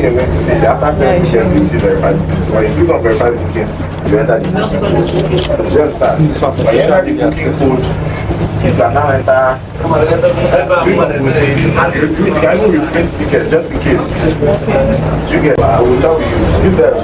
you're going to see after 7 tickets, you see verified booking. So when you click on verified booking, you enter the booking code. Do you understand? When you enter the booking code, you can now enter. We say, and you can even reprint tickets just in case. You get, I will start with you. You there.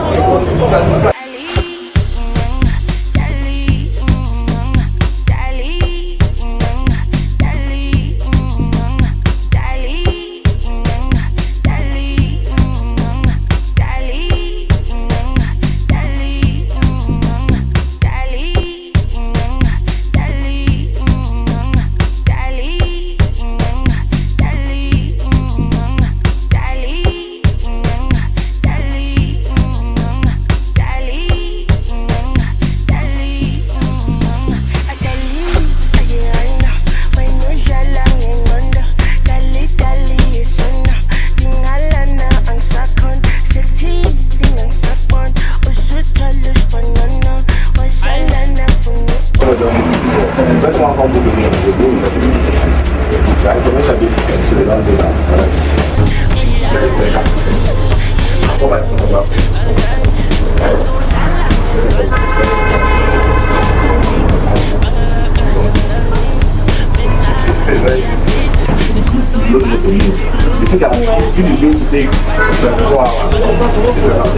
You see that if you going to take 24 hours,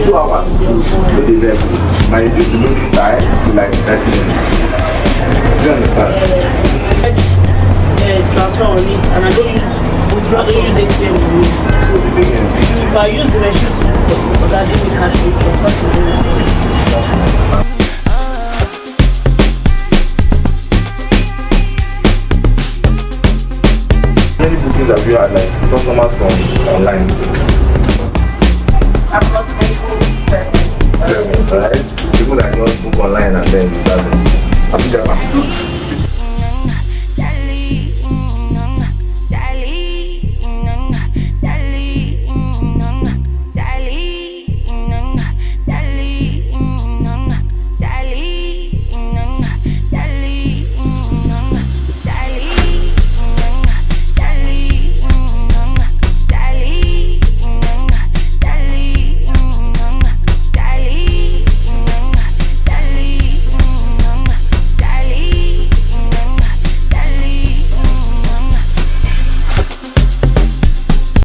2 hours to do the level, might reduce the loading time to like 30 minutes. Do you understand? Transfer on it, and I don't use ATM on it. So if I use the machine for that, then we can transfer. Many bookings have you had like customers from online? Approximately 7. 7, right? People that just book online and then you start them. Have you done that?